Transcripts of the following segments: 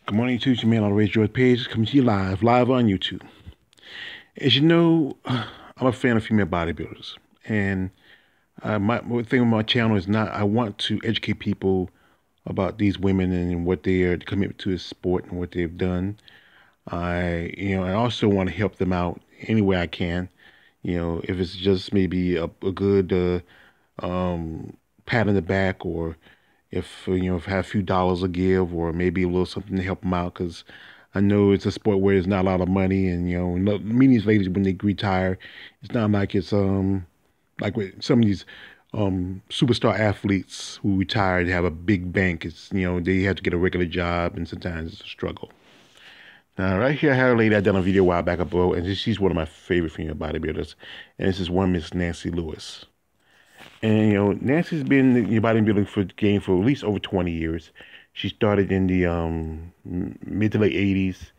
Good morning, YouTube. It's your man on the Raise George page, coming to you live on YouTube. As you know, I'm a fan of female bodybuilders, and my thing with my channel is not. I want to educate people about these women and what they are committed to the sport and what they've done. I also want to help them out any way I can. If it's just maybe a good pat in the back, or if I have a few dollars to give, or maybe a little something to help them out, because I know it's a sport where there's not a lot of money, and many of these ladies when they retire, it's not like it's like with some of these superstar athletes who retire to have a big bank. It's they have to get a regular job, and sometimes it's a struggle. Now, right here, I had a lady I done a video a while back ago, and she's one of my favorite female bodybuilders, and this is one Miss Nancy Lewis. And Nancy's been in the bodybuilding game for at least over 20 years. She started in the mid to late 80s,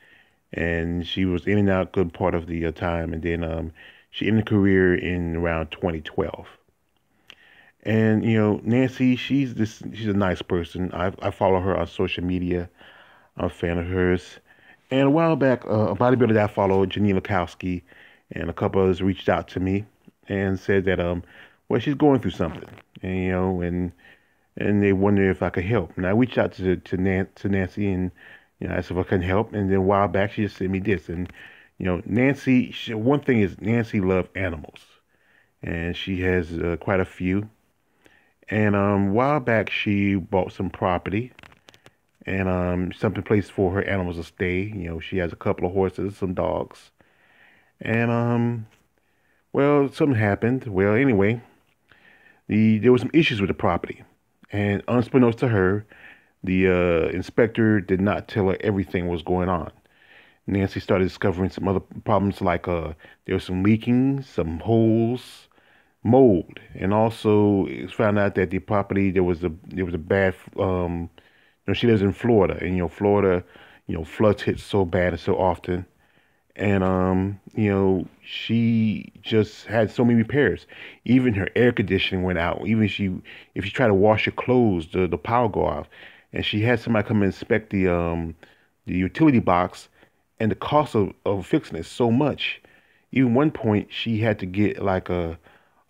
and she was in and out good part of the time. And then she ended her career in around 2012. And Nancy, she's a nice person. I follow her on social media. I'm a fan of hers. And a while back, a bodybuilder that I follow, Janine Lakowski, and a couple others reached out to me and said that well, she's going through something, and they wonder if I could help. And I reached out to Nancy, and I asked if I can help. And then a while back, she just sent me this. And Nancy, one thing is Nancy loves animals, and she has quite a few. And a while back, she bought some property and something place for her animals to stay. She has a couple of horses, some dogs, and well, something happened. Well, anyway. There were some issues with the property, and unbeknownst to her, the inspector did not tell her everything was going on. Nancy started discovering some other problems, like there was some leaking, some holes, mold, and also it found out that the property there was a bad. She lives in Florida, and Florida, floods hit so bad and so often. And she just had so many repairs. Even her air conditioning went out. Even if she tried to wash her clothes, the power go off. And she had somebody come and inspect the utility box, and the cost of fixing it is so much. Even one point, she had to get like a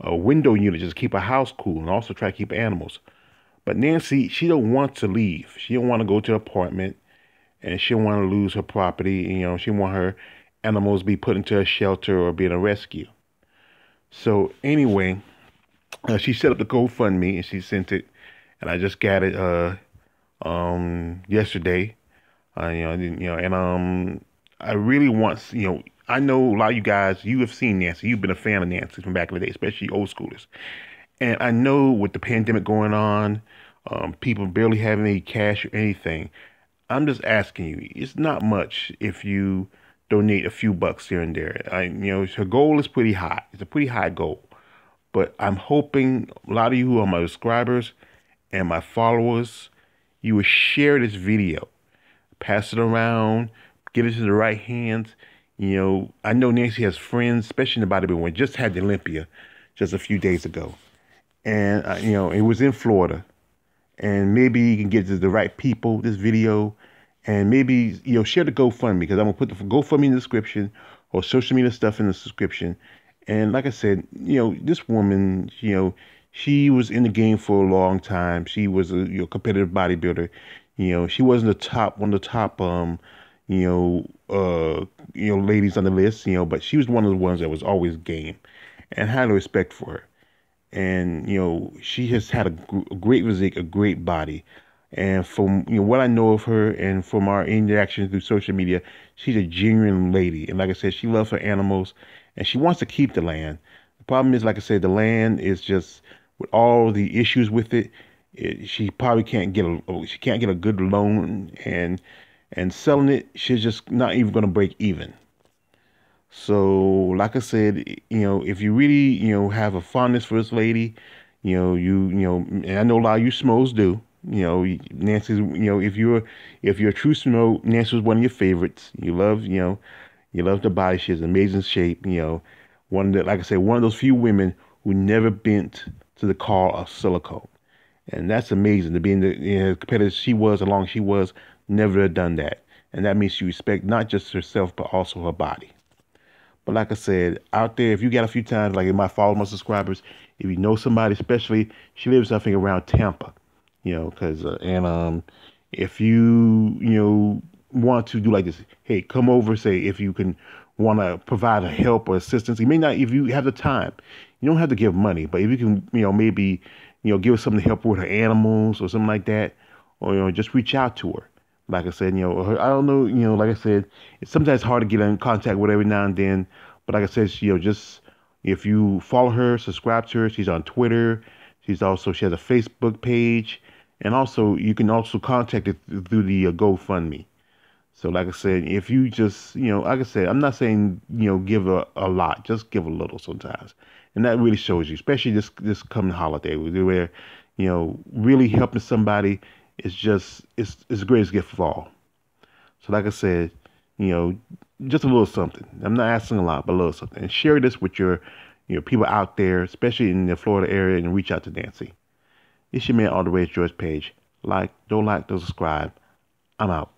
window unit just to keep her house cool, and also try to keep animals. But Nancy, she don't want to leave. She don't want to go to an apartment, and she don't want to lose her property. She want her animals be put into a shelter or be in a rescue. So anyway, she set up the GoFundMe and she sent it, and I just got it yesterday. And I really want I know a lot of you guys, you have seen Nancy, you've been a fan of Nancy from back in the day, especially old schoolers. And I know with the pandemic going on, people barely have any cash or anything. I'm just asking you, it's not much if you donate a few bucks here and there. Her goal is pretty high. It's a pretty high goal. But I'm hoping a lot of you who are my subscribers and my followers, you will share this video, pass it around, get it to the right hands. I know Nancy has friends, especially in the bodybuilding world. Just had the Olympia just a few days ago. And, it was in Florida. And maybe you can get to the right people, this video. And maybe, share the GoFundMe, because I'm going to put the GoFundMe in the description, or social media stuff in the description. And like I said, this woman, she was in the game for a long time. She was a competitive bodybuilder. She wasn't one of the top, ladies on the list, but she was one of the ones that was always game, and I had respect for her. And, she has had a great physique, a great body. And from what I know of her, and from our interactions through social media, she's a genuine lady. And like I said, she loves her animals, and she wants to keep the land. The problem is, like I said, the land is just, with all the issues with it, she probably can't get a good loan, and selling it, she's just not even going to break even. So, like I said, if you really, have a fondness for this lady, and I know a lot of you Smos do. Nancy's, if you're a true Smo, Nancy was one of your favorites. You love the body. She has amazing shape. Like I said, one of those few women who never bent to the call of silicone. And that's amazing, to be in the competitor she was, as long as she was, never have done that. And that means she respect not just herself, but also her body. But like I said, out there, if you got a few times, like in my follow my subscribers, if you know somebody, especially she lives, I think, around Tampa, because if you want to do like this, hey, come over, say if you can want to provide a help or assistance. You may not, if you have the time, you don't have to give money, but if you can, maybe, give her something to help her with her animals or something like that, or just reach out to her. Like I said, I don't know, like I said, it's sometimes hard to get in contact with every now and then. But like I said, just if you follow her, subscribe to her. She's on Twitter. She has a Facebook page, and also you can also contact it through the GoFundMe. So like I said, if you just, like I said, I'm not saying, give a lot, just give a little sometimes. And that really shows you, especially this coming holiday where, really helping somebody is just, it's the greatest gift of all. So like I said, you know, just a little something. I'm not asking a lot, but a little something. And share this with your people out there, especially in the Florida area, and reach out to Nancy. It's your man, All the Rage George Page. Don't subscribe. I'm out.